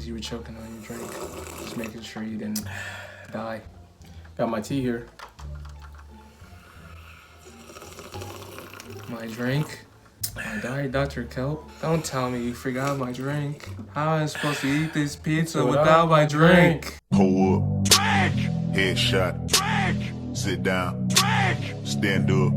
because you were choking on your drink. Just making sure you didn't die. Got my tea here. My drink. My diet, Dr. Kelp. Don't tell me you forgot my drink. How am I supposed to eat this pizza without my drink? Pull up. Headshot. Sit down. Stand up.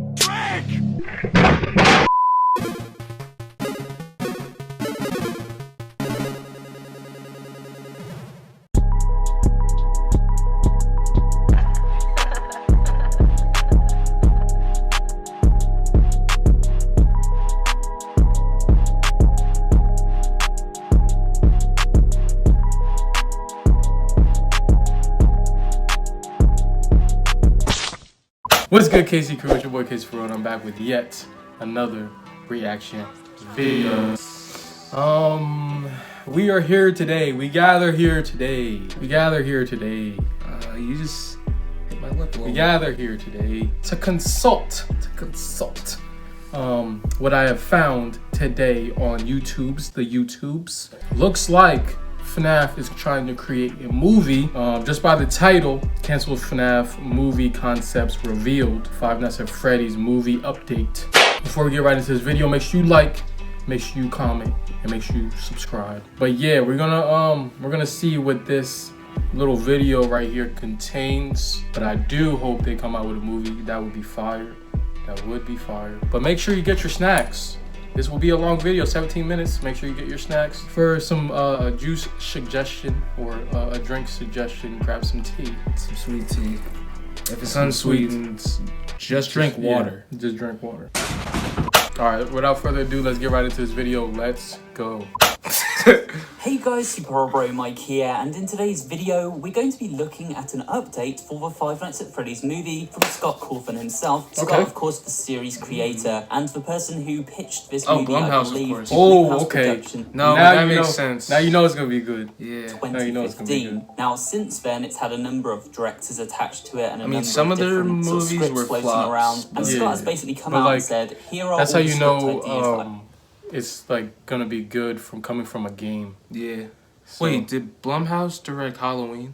What's good, KC Crew? It's your boy KC Crew, and I'm back with yet another reaction video. We are here today. We gather here today. You just hit my lip a little. We gather here today to consult. What I have found today on the YouTubes. Looks like FNAF is trying to create a movie. Just by the title, canceled FNAF movie concepts revealed. Five Nights at Freddy's movie update. Before we get right into this video, make sure you like, make sure you comment, and make sure you subscribe. But yeah, we're gonna see what this little video right here contains. But I do hope they come out with a movie. That would be fire. But make sure you get your snacks. This will be a long video, 17 minutes. Make sure you get your snacks. For some juice suggestion or a drink suggestion, grab some tea. Some sweet tea. If it's unsweetened, just drink water. Yeah, just drink water. All right, without further ado, let's get right into this video. Let's go. Hey guys, Super Bro Mike here, and in today's video, we're going to be looking at an update for the Five Nights at Freddy's movie from Scott Cawthon himself. Scott, of course, the series creator, and the person who pitched this movie, Blumhouse, I believe. of course. Oh, okay. Production. No, that makes sense. Now you know it's going to be good. Yeah. 2015. Now you know it's going to be good. Now, since then, it's had a number of directors attached to it, and a number some of of their different movies scripts were floating flops. around. And Scott has basically come out and said, here are that's all how the you script know ideas. it's like gonna be good from coming from a game. Yeah. So, wait, did Blumhouse direct Halloween?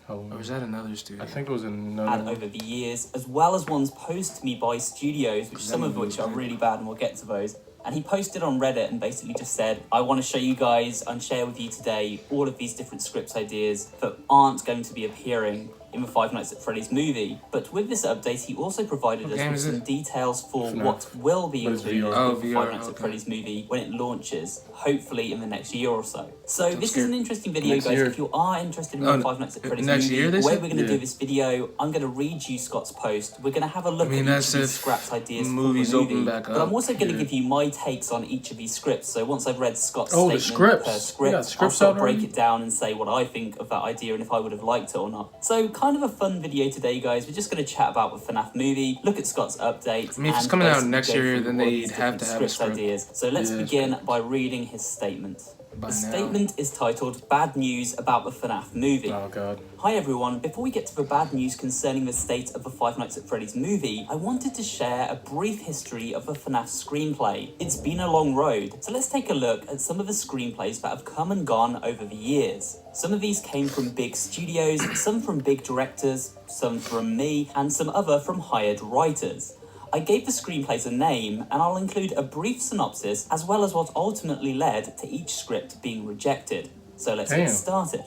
Or was that another studio? I think it was another and over the years, as well as ones posted to me by studios, which some of which are really bad, and we'll get to those. And he posted on Reddit and basically just said, I want to show you guys and share with you today all of these different scripts ideas that aren't going to be appearing in the Five Nights at Freddy's movie. But with this update, he also provided us with some details for what will be included in the Five Nights at Freddy's movie when it launches, hopefully in the next year or so. So this is an interesting video, guys. If you are interested in the Five Nights at Freddy's movie, the way we're going to do this video, I'm going to read you Scott's post. We're going to have a look at each of these scrapped ideas for the movie. But I'm also going to give you my takes on each of these scripts. So once I've read Scott's statement per script, I'll sort of break it down and say what I think of that idea and if I would have liked it or not. So kind of a fun video today, guys. We're just going to chat about the FNAF movie, look at Scott's update. I mean, if it's coming out next year, then they'd have to have a script. Ideas. So let's begin by reading his statement. The statement is titled Bad News About the FNAF Movie. Oh god. Hi everyone, before we get to the bad news concerning the state of the Five Nights at Freddy's movie, I wanted to share a brief history of the FNAF screenplay. It's been a long road, so let's take a look at some of the screenplays that have come and gone over the years. Some of these came from big studios, some from big directors, some from me, and some other from hired writers. I gave the screenplays a name, and I'll include a brief synopsis as well as what ultimately led to each script being rejected. So let's get started.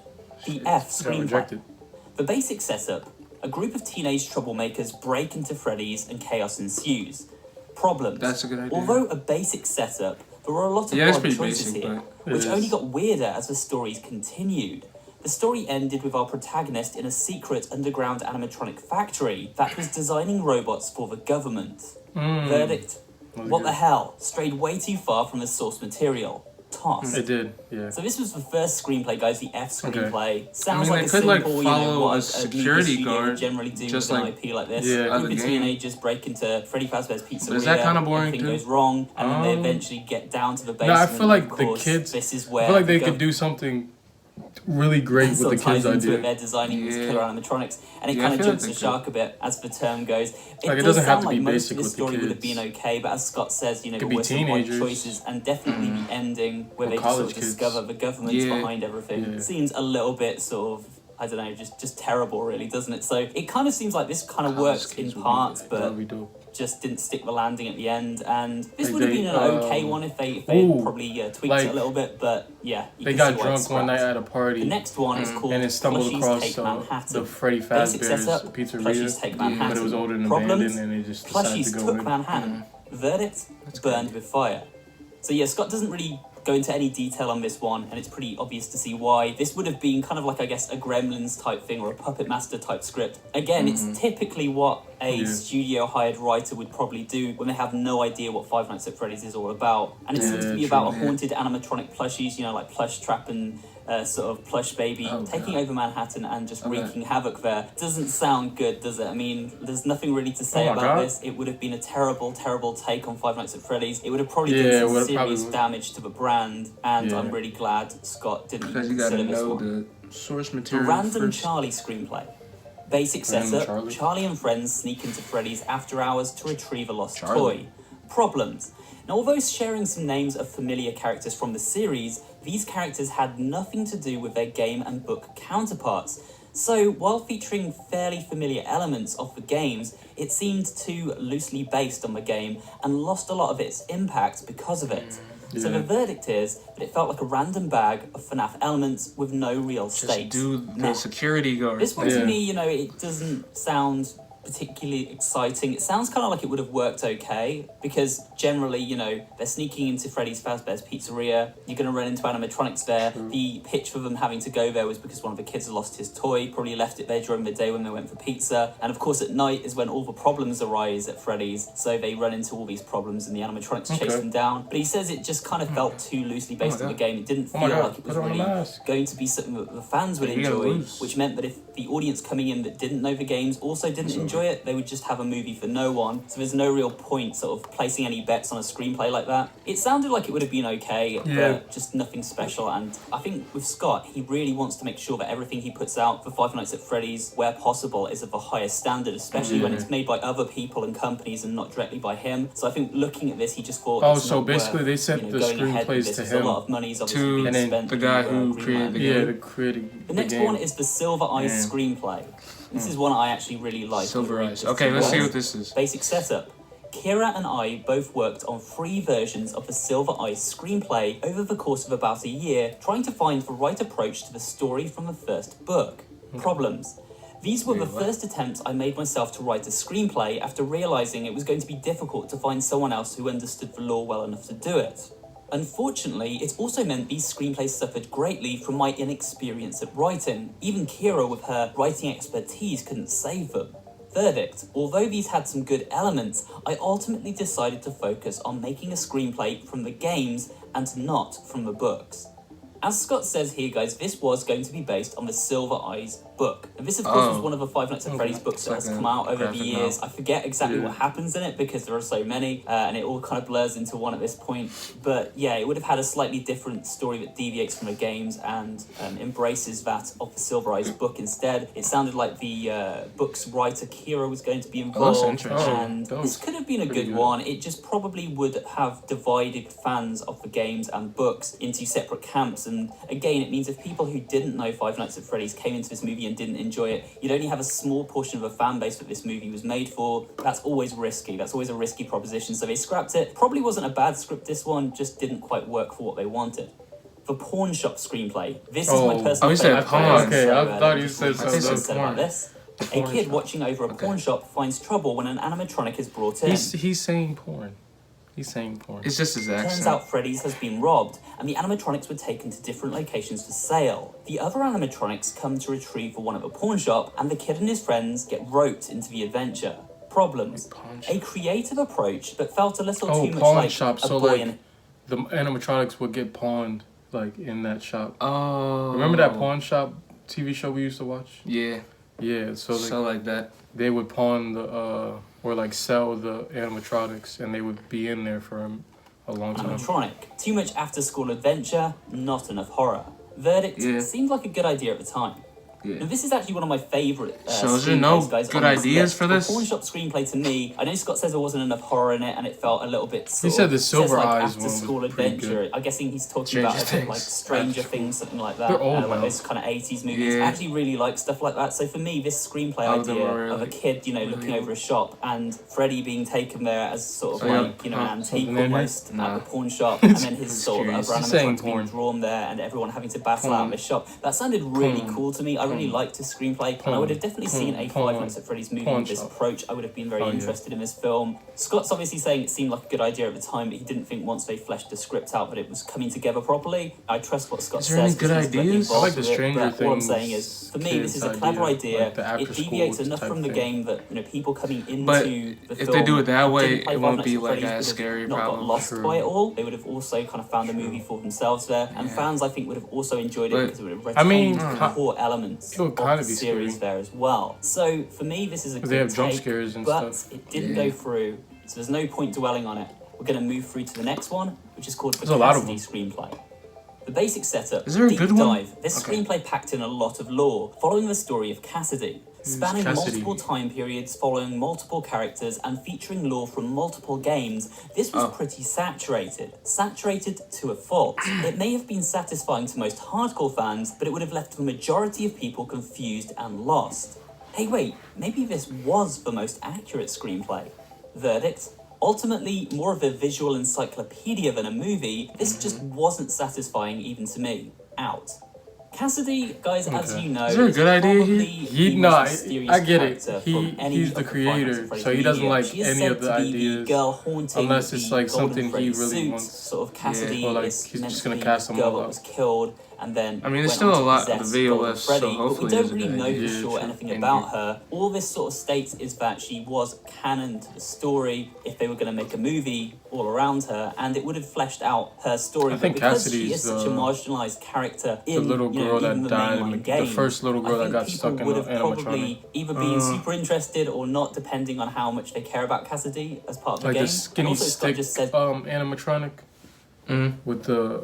The F screenplay. The basic setup: a group of teenage troublemakers break into Freddy's and chaos ensues. Problems. That's a good idea. Although a basic setup, there were a lot of odd choices here, which only got weirder as the stories continued. The story ended with our protagonist in a secret underground animatronic factory that was designing robots for the government. Verdict: what the hell? Strayed way too far from the source material. Toss. It did, yeah. So this was the first screenplay, guys, the F screenplay. Sounds I mean, like a simple, follow a security guard, generally do just with an like IP like this. Yeah, Group of teenagers break into Freddy Fazbear's Pizzeria. Is that kind of boring everything too? goes wrong, and then they eventually get down to the basement. No, I feel like of course, the kids. This is where I feel like they could do something really great sort with of the kids ties into it. idea. They're designing these Yeah. killer animatronics, and it Yeah, I kind of feel jumps like the they shark a bit, as the term goes. Like, it does doesn't have sound to like be most basic of the with the story would have kids. been okay, but as Scott says, you know, Could there be were some right teenagers. choices, and definitely the ending where Or they just sort college of kids. discover the government's Yeah. behind everything Yeah. seems a little bit sort of, I don't know, just terrible, really, doesn't it? So it kind of seems like this kind of College works in kids would be parts, good. That'd but be dope. just didn't stick the landing at the end. And this Like would have they, been an okay one if they had ooh, probably tweaked like, it a little bit, but yeah, you They can got see why it's drunk one night scrapped. at a party. The next one is called And it stumbled Plushie-themed across Manhattan. the Freddy Basic Fazbear's setup, pizzeria, Plushie's-themed but Manhattan. it was older and Problems? abandoned, and they just decided Plushies to go took in. Manhattan. Verdict? Burned with fire. So yeah, Scott doesn't really go into any detail on this one, and it's pretty obvious to see why. This would have been kind of like, I guess, a Gremlins type thing or a Puppet Master type script. Again, it's typically what a studio hired writer would probably do when they have no idea what Five Nights at Freddy's is all about. And it seems to be true. about a haunted animatronic plushies, you know, like Plush Trap and sort of Plush Baby taking over Manhattan and just wreaking havoc there. Doesn't sound good, does it? I mean, there's nothing really to say Oh my about God. this. It would have been a terrible, terrible take on Five Nights at Freddy's. It would have probably Yeah, done it some would've serious probably- damage to the brand, and Yeah. I'm really glad Scott didn't Because even you gotta consider this know one. the source The material Random first. Charlie screenplay. Basic Random setup, Charlie? Charlie and friends sneak into Freddy's after hours to retrieve a lost Charlie. toy. Problems. Now, although sharing some names of familiar characters from the series, these characters had nothing to do with their game and book counterparts. So, while featuring fairly familiar elements of the games, it seemed too loosely based on the game and lost a lot of its impact because of it. So Yeah. the verdict is that it felt like a random bag of FNAF elements with no real Just stakes. do Now, the security guard. this one Yeah. to me, you know, it doesn't sound particularly exciting. It sounds kind of like it would have worked okay, because generally, you know, they're sneaking into Freddy's Fazbear's Pizzeria. You're going to run into animatronics there. The pitch for them having to go there was because one of the kids had lost his toy, probably left it there during the day when they went for pizza. And of course, at night is when all the problems arise at Freddy's, so they run into all these problems and the animatronics chase Okay. them down. But he says it just kind of felt too loosely based on the God. game. It didn't Oh feel my God, like it was put on a really mask. going to be something that the fans would You gotta enjoy, lose. which meant that if the audience coming in that didn't know the games also didn't enjoy it, they would just have a movie for no one. So there's no real point sort of placing any bets on a screenplay like that. It sounded like it would have been okay, Yeah. but just nothing special. And I think with Scott, he really wants to make sure that everything he puts out for Five Nights at Freddy's, where possible, is of the highest standard, especially when Yeah. it's made by other people and companies and not directly by him. So I think looking at this, he just thought, Oh, it's so not basically worth, they sent you know, the going ahead with screenplays this. to It's him. A lot of money's obviously To- being and then spent. the in guy who Green created Lantern. the Yeah, game. the creating The next game. one is the Silver Eyes Yeah. screenplay. This is one I actually really like. Silver I'll read Eyes. this Okay, to let's you see guys. what this is. Basic setup. Kira and I both worked on 3 versions of the Silver Eyes screenplay over the course of about a year, trying to find the right approach to the story from the first book. Problems. These were the first attempts I made myself to write a screenplay after realising it was going to be difficult to find someone else who understood the lore well enough to do it. Unfortunately, it also meant these screenplays suffered greatly from my inexperience at writing. Even Kira, with her writing expertise, couldn't save them. Verdict. Although these had some good elements, I ultimately decided to focus on making a screenplay from the games and not from the books. As Scott says here, guys, this was going to be based on the Silver Eyes book. And this, of course, was one of the Five Nights at Freddy's books that It's has like come a out over the graphic years. novel. I forget exactly Yeah. what happens in it because there are so many, and it all kind of blurs into one at this point. But yeah, it would have had a slightly different story that deviates from the games and embraces that of the Silver Eyes book instead. It sounded like the book's writer, Kira, was going to be involved. interesting. And That this was could have been a pretty good good. one. It just probably would have divided fans of the games and books into separate camps. And again, it means if people who didn't know Five Nights at Freddy's came into this movie and didn't enjoy it, you'd only have a small portion of a fan base that this movie was made for. That's always risky. That's always a risky proposition. So they scrapped it. Probably wasn't a bad script, this one, just didn't quite work for what they wanted. The Pawn Shop screenplay. This is my Oh. personal Oh, you said favourite. pawn. Okay, I let thought me you just said read something what about it said about porn. this. A porn kid shop. watching over a pawn shop finds trouble when an animatronic is brought in. He's saying porn. He's saying porn. It's just his Turns accent. out Freddy's has been robbed, and the animatronics were taken to different locations for sale. The other animatronics come to retrieve the one at the pawn shop, and the kid and his friends get roped into the adventure. Problems. Pawn A creative approach, but felt a little Oh, too much pawn like shop. a So boy like in... the animatronics would get pawned like in that shop. Oh. Remember that pawn shop TV show we used to watch? Yeah. Yeah. So So like that. they would pawn the or like sell the animatronics, and they would be in there for a long time. animatronic. Too much after-school adventure, not enough horror. Verdict Yeah. seemed like a good idea at the time. Yeah. Now, this is actually one of my favourite So is there no screenplays, guys, good on this ideas list. for this? A pawn shop screenplay to me, I know Scott says there wasn't enough horror in it and it felt a little bit sort said of, the Silver says, like, Eyes after one was school pretty adventure. good. I'm guessing he's talking Stranger about a bit like Things. Stranger Things, something like that. They're old like now. those kind of 80s movies. Yeah. I actually really like stuff like that. So for me, this screenplay All of them idea are of a like kid, you know, looking over a shop and Freddy being taken there as sort of Oh, yeah. like, you know, an Huh. antique Something in almost there? at Nah. the pawn shop, and then his sort of curious. other He's saying animatronics being porn. drawn there and everyone having to battle out of Porn. his shop. That sounded really Porn. cool to me. I really liked his screenplay, and I would have definitely seen a Porn. Five Nights at Freddy's movie Porn with this shop. approach. I would have been very Oh, yeah. interested in this film. Scott's obviously saying it seemed like a good idea at the time, but he didn't think once they fleshed the script out that it was coming together properly. I trust what Scott Is there any says. good 'cause he's directly ideas? I involved like the with it, Stranger but all I'm Things saying is, for me, this is a kids clever idea. like the It after deviates school enough type from the thing. game that, you know, people coming into But the if film they do it that who way, didn't play it Five won't Nights be at like Freddy's as would have scary, not got probably. lost True. by it all. They would have also kind of found the movie for themselves there, and Yeah. fans I think would have also enjoyed it But- because it would have I mean, retained the core elements it would of kinda the be series scary. there as well. So for me, this is a They good have jump take, scares and but stuff. it didn't Yeah. go through, so there's no point dwelling on it. We're going to move through to the next one, which is called the There's a lot of Cassidy screenplay. The basic setup, Is there a deep good one? dive. This Okay. screenplay packed in a lot of lore, following the story of Cassidy, spanning Cassidy? multiple time periods, following multiple characters, and featuring lore from multiple games. This was Oh. pretty saturated to a fault. It may have been satisfying to most hardcore fans, but it would have left the majority of people confused and lost. Hey wait, maybe this was the most accurate screenplay. Verdict: ultimately more of a visual encyclopedia than a movie, this just wasn't satisfying even to me. Out. Cassidy, guys, as Okay. you know, Is there a good idea here? probably He the no, most mysterious I get it. character from any He's of the Five Nights at creator, Freddy's so he doesn't media. like She is any said of the to be ideas, girl haunting unless it's the like Golden something he Freddy really suit. wants. Sort of Cassidy Or, like, is he's meant just to gonna be cast the them girl all that out. was killed, and then I mean, there's went still on a to lot of the possess video Golden left, so Freddy, but we hopefully don't there's a really good know idea. for Yeah, sure true. anything In about here. her. All this sort of states is that she was canon to the story if they were going to make a movie all around her, and it would have fleshed out her story. I think but because she Cassidy's is such a marginalized character the in little you know, girl that even the died in mainline the game, first little girl I that think got people stuck in would the have probably animatronic. either been super interested or not, depending on how much they care about Cassidy as part of the Like game. the skinny and also, Scott stick just said animatronic Mm. with the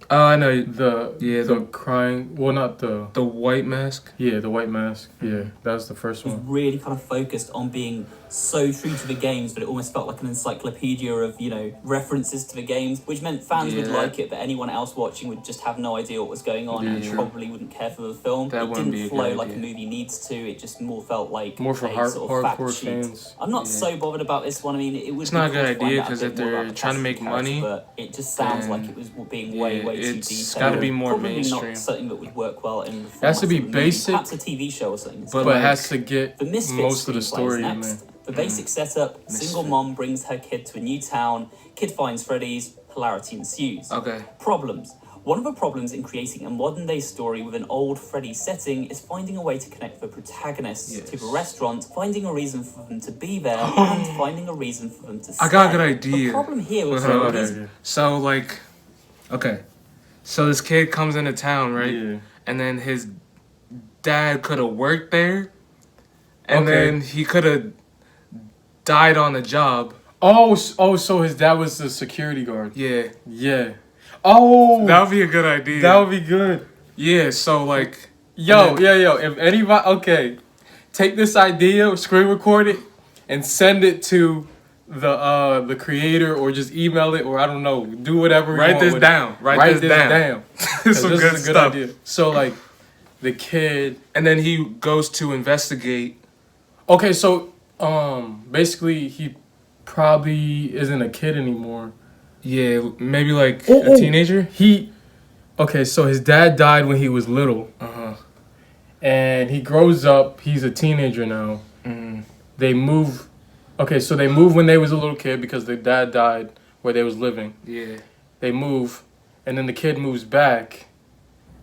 Oh, I know. the crying. Well, not the The white mask. the white mask. Yeah, that was the first was one. really kind of focused on being so true to the games that it almost felt like an encyclopedia of, you know, references to the games, which meant fans would Yeah. like it, but anyone else watching would just have no idea what was going on and Yeah. probably wouldn't care for the film. That It wouldn't be didn't a flow good like a idea. movie needs to. It just more felt like More for a sort of fact hardcore sheet. fans. I'm not Yeah. so bothered about this one. I mean, it would It's be not a cool good to find idea, out a 'cause bit if more they're about the trying to Cassidy make character, money, but it just sounds like then it was being way too it's detailed. gotta be more Probably mainstream. not something that would work well in the It has to format be of a movie. basic, Perhaps a TV show or something. but But like, it has to get The Misfit most of the screenplay is story in next. there. The basic setup: single Misfit. mom brings her kid to a new town. Kid finds Freddy's. Hilarity ensues. Okay. Problems. One of the problems in creating a modern day story with an old Freddy setting is finding a way to connect the protagonists to the Yes. restaurant, finding a reason for them to be there, and finding a reason for them to stay. I got a good idea. The problem here was Hold on, that hold these on. So like, okay, so this kid comes into town, right? Yeah. And then his dad could have worked there, and Okay. then he could have died on the job. So his dad was the security guard. Yeah, Yeah. Oh, that would be a good idea. that would be good. Yeah. So like, Yo, And then- yo. If anybody, okay, take this idea, screen record it, and send it to the creator, or just email it, or I don't know, do whatever. you write want this with it. down. Write this down. This Some is good a good stuff. idea. So like, the kid. And then he goes to investigate. Okay, so basically he probably isn't a kid anymore. Yeah, maybe like Oh, a teenager. Okay, so his dad died when he was little, and he grows up. He's a teenager now. Mm. They move. Okay, so they move when they was a little kid because their dad died where they was living. Yeah. They move, and then the kid moves back,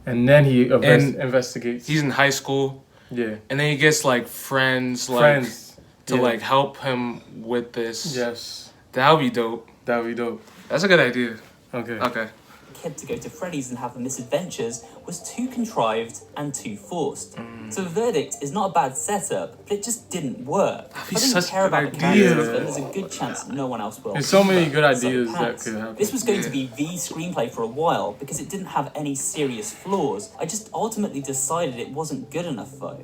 and then he investigates. He's in high school, yeah, and then he gets like friends, like friends to yeah. like help him with this. Yes, That would be dope. that would be dope. That's a good idea. Okay. Okay. kid to go to Freddy's and have the misadventures was too contrived and too forced. So the verdict is not a bad setup, but it just didn't work. If I didn't care about the characters, then there's a good chance no one else will. There's so many good So ideas that Pats, could happen. this was going to be the screenplay for a while because it didn't have any serious flaws. I just ultimately decided it wasn't good enough though.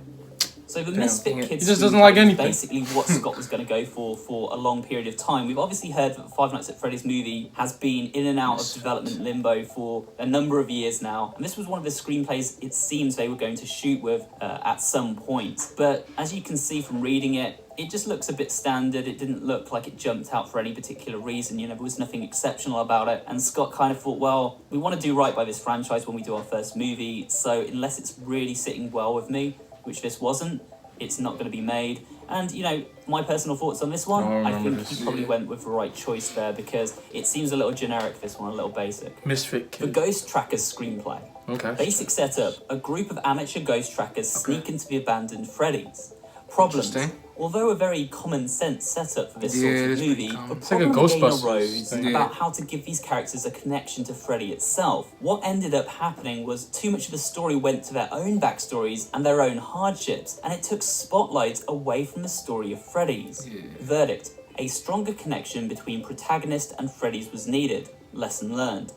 So the Misfit Kids He just doesn't like anything. basically what Scott was going to go for a long period of time. We've obviously heard that the Five Nights at Freddy's movie has been in and out of development limbo for a number of years now, and this was one of the screenplays it seems they were going to shoot with at some point. But as you can see from reading it, it just looks a bit standard. It didn't look like it jumped out for any particular reason. You know, there was nothing exceptional about it. And Scott kind of thought, well, we want to do right by this franchise when we do our first movie, so unless it's really sitting well with me, which this wasn't, it's not going to be made. And, you know, my personal thoughts on this one, I think he probably went with the right choice there because it seems a little generic, this one, a little basic. Misfit The Kid. Ghost Trackers screenplay. Okay. Basic setup, a group of amateur ghost trackers sneak into the abandoned Freddy's. Problems. Interesting. Although a very common sense setup for this sort it of is movie, pretty the common. It's like a problem again Ghostbusters arose thing. about how to give these characters a connection to Freddy itself. What ended up happening was too much of the story went to their own backstories and their own hardships, and it took spotlight away from the story of Freddy's. Verdict: a stronger connection between protagonist and Freddy's was needed. Lesson learned.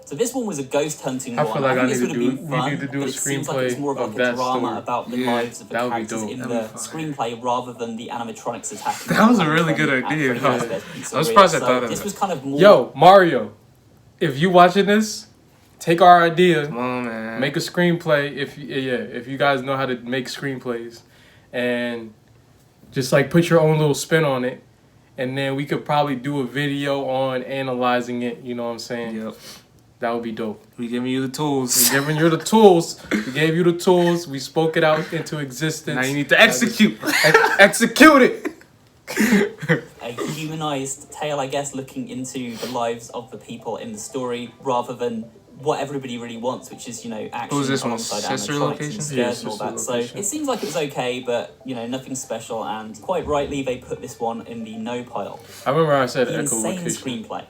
So this one was a ghost hunting I one. feel like think I this need would to have do- been we fun, need to do a but it seems like it's screenplay more of of like that a drama story. about the Yeah, lives of the that would be characters dope. in That the would be screenplay rather than the animatronics attacking. That was a the really fan good at idea. Freddy Yeah. Fazbear's Pizzeria. I'm surprised I So thought of this that. was kind of more. Yo, Mario, if you watching this, take our idea, Come on, man. make a screenplay. If you guys know how to make screenplays, and just like put your own little spin on it, and then we could probably do a video on analyzing it. You know what I'm saying? Yep. That would be dope. We giving you the tools. We're giving you the tools. We gave you the tools. We spoke it out into existence. Now you need to execute. Execute it. A humanized tale, I guess, looking into the lives of the people in the story rather than what everybody really wants, which is, you know, action Who's this one? alongside Sister animatronics location? and Yeah, scares and all sister that. So location. it seems like it was okay, but, you know, nothing special, and quite rightly they put this one in the no pile. I remember I said The echo insane location. screenplay.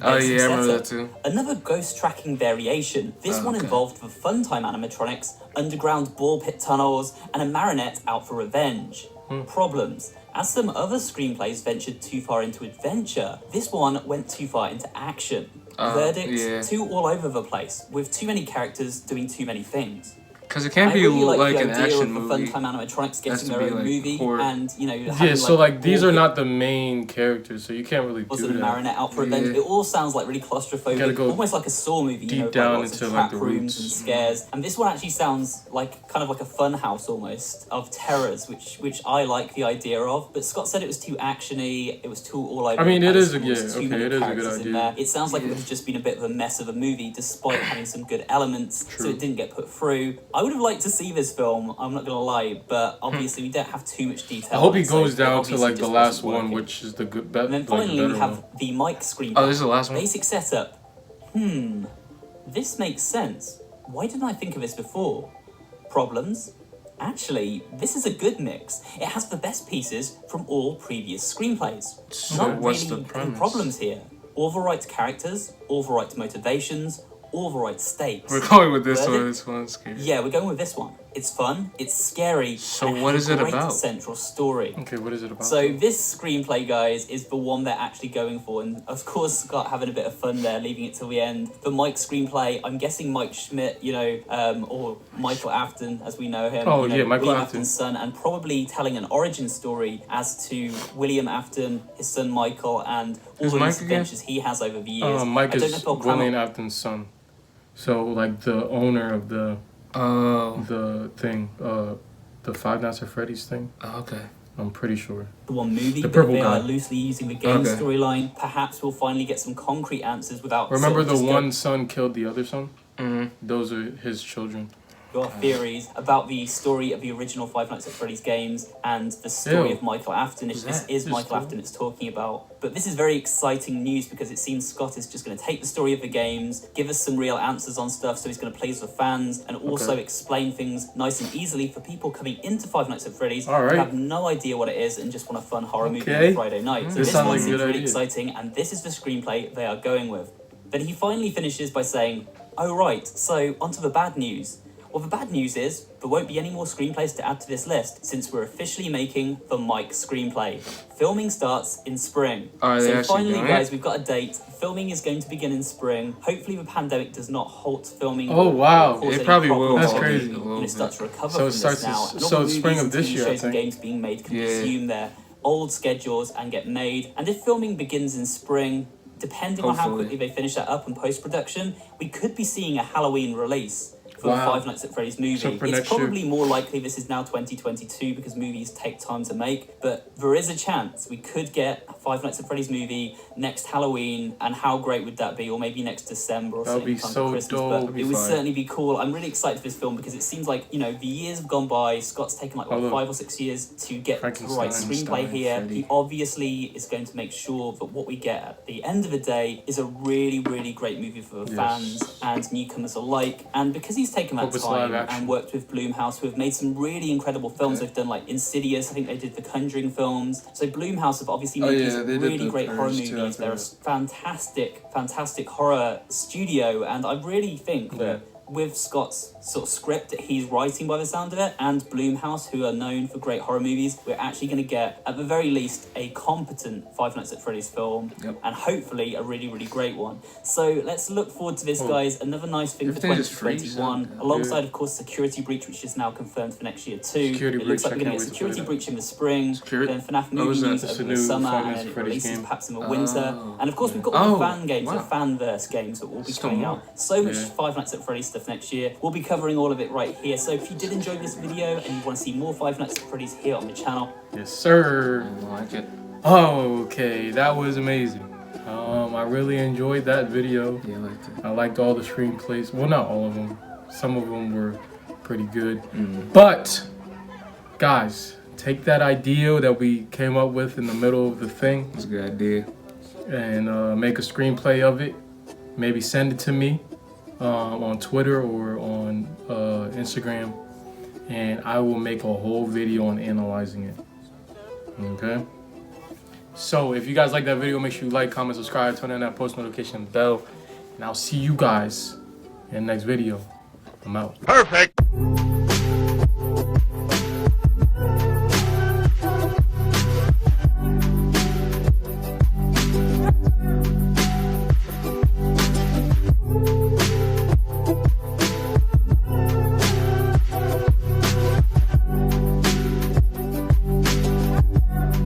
Oh, Basic yeah, I remember setup. that too. Another ghost tracking variation. This one okay. involved the Funtime animatronics, underground ball pit tunnels, and a marionette out for revenge. Problems. As some other screenplays ventured too far into adventure, this one went too far into action. Verdict, yeah. too all over the place, with too many characters doing too many things. Because it can't I be really like the an idea action of movie. the Funtime animatronics Has getting to their be, own like, movie, horror. and, you know, Yeah, having, so like these ball are pit not the main characters, so you can't really was do a that. marionette out for revenge. Yeah. It all sounds like really claustrophobic, gotta go almost like a Saw movie. deep you know, with, down like, lots into, of like, trap the rooms roots. and scares. And this one actually sounds like kind of like a fun house almost of terrors, which I like the idea of. But Scott said it was too actiony. It was too all over. I mean, the it place, is a- there was yeah, too okay, many it is a good characters in idea. there. It sounds like it would have just been a bit of a mess of a movie, despite having some good elements. So it didn't get put through. I would have liked to see this film. I'm not gonna lie, but obviously we don't have too much detail. I hope on he it, so goes it down to obviously like the just last wasn't one, working. which is the good, And then like finally we better have one. the mic screenplay. Oh, this is the last one? Basic setup. This makes sense. Why didn't I think of this before? Problems? Actually, this is a good mix. It has the best pieces from all previous screenplays. So Not what's really the premise? problems here. All the right characters, all the right motivations, all the right stakes. We're going with this one. Verdict? This one's scary. Yeah, we're going with this one. It's fun, it's scary, So and what has is a it great about? central story. Okay, what is it about? So this screenplay, guys, is the one they're actually going for, and of course Scott having a bit of fun there, leaving it till the end. The Mike screenplay, I'm guessing Mike Schmidt, you know, or Michael Afton, as we know him. Oh, you know, yeah, Michael William Afton. Afton's son, and probably telling an origin story as to William Afton, his son Michael, and all Who's the Mike again? misadventures he has over the years. Mike I don't know is if they'll come William up- Afton's son. So like the owner of the Oh, thing, the Five Nights at Freddy's thing. okay. I'm pretty sure. the one movie, The but purple they are guy. loosely using the game Okay. storyline. Perhaps we'll finally get some concrete answers without Remember sort of the just one son killed the other son? Mm-hmm. Those are his children. your theories about the story of the original Five Nights at Freddy's games and the story Ew. of Michael Afton, if this that is his Michael story? Afton it's talking about. But this is very exciting news because it seems Scott is just going to take the story of the games, give us some real answers on stuff, so he's going to please the fans, and also Okay. explain things nice and easily for people coming into Five Nights at Freddy's All who right. have no idea what it is and just want a fun horror movie on Okay. a Friday night. So This this sounds one like a seems good really idea. exciting, and this is the screenplay they are going with. But he finally finishes by saying, "Oh right, so onto the bad news. Well, the bad news is there won't be any more screenplays to add to this list since we're officially making the Mike screenplay. Filming starts in spring." So finally, guys, we've got a date. Filming is going to begin in spring. Hopefully the pandemic does not halt filming. Oh, wow. It probably will. That's crazy. Start to recover So from it starts this now. to- And all so the it's spring movies of this and TV year, I shows and think. games being made can resume their old schedules and get made. And if filming begins in spring, depending on how Hopefully. quickly they finish that up in post-production, we could be seeing a Halloween release for the Wow. Five Nights at Freddy's movie. So for It's next year. probably more likely this is now 2022 because movies take time to make, but there is a chance we could get a Five Nights at Freddy's movie next Halloween, and how great would that be? Or maybe next December or That would something be time so for Christmas. dope. But That'd be it would fire. certainly be cool. I'm really excited for this film because it seems like, the years have gone by. Scott's taken like, Oh, look. 5 or 6 years to get the right Frankenstein, screenplay here. Freddy. He obviously is going to make sure that what we get at the end of the day is a really, really great movie for the fans and newcomers alike. And because he's taken that Hope it's live time action. and worked with Blumhouse, who have made some really incredible films. They've done like Insidious, I think they did the Conjuring films. So Blumhouse have obviously made these they did really the great horror Purge too, movies. I They're a think. fantastic horror studio, and I really think that with Scott's sort of script that he's writing by the sound of it, and Blumhouse, who are known for great horror movies, we're actually going to get, at the very least, a competent Five Nights at Freddy's film, and hopefully a really, really great one. So let's look forward to this, guys. Another nice thing for Everything just freezes 2021, up. alongside, of course, Security Breach, which is now confirmed for next year too. Security It looks Breach, like we're I going to can't get wait to Security play that. Breach in the spring, Security- then FNAF What was movie that? news It's over a the new summer, Five and Nights then at it Freddy's releases game. perhaps in the winter. And of course, we've got all the fan games, the fanverse games that will be Still coming more. out. So much Five Nights at Freddy's stuff next year. We'll be covering all of it right here. So if you did enjoy this video and you want to see more Five Nights at Freddy's here on the channel, Yes, sir. I like it. Okay, that was amazing. I really enjoyed that video. Yeah, I liked it. I liked all the screenplays. Well, not all of them. Some of them were pretty good. But, guys, take that idea that we came up with in the middle of the thing It's a good idea. and make a screenplay of it. Maybe send it to me on Twitter or on Instagram, and I will make a whole video on analyzing it. Okay? So if you guys like that video, make sure you like, comment, subscribe, turn on that post notification bell, and I'll see you guys in the next video. I'm out. Perfect.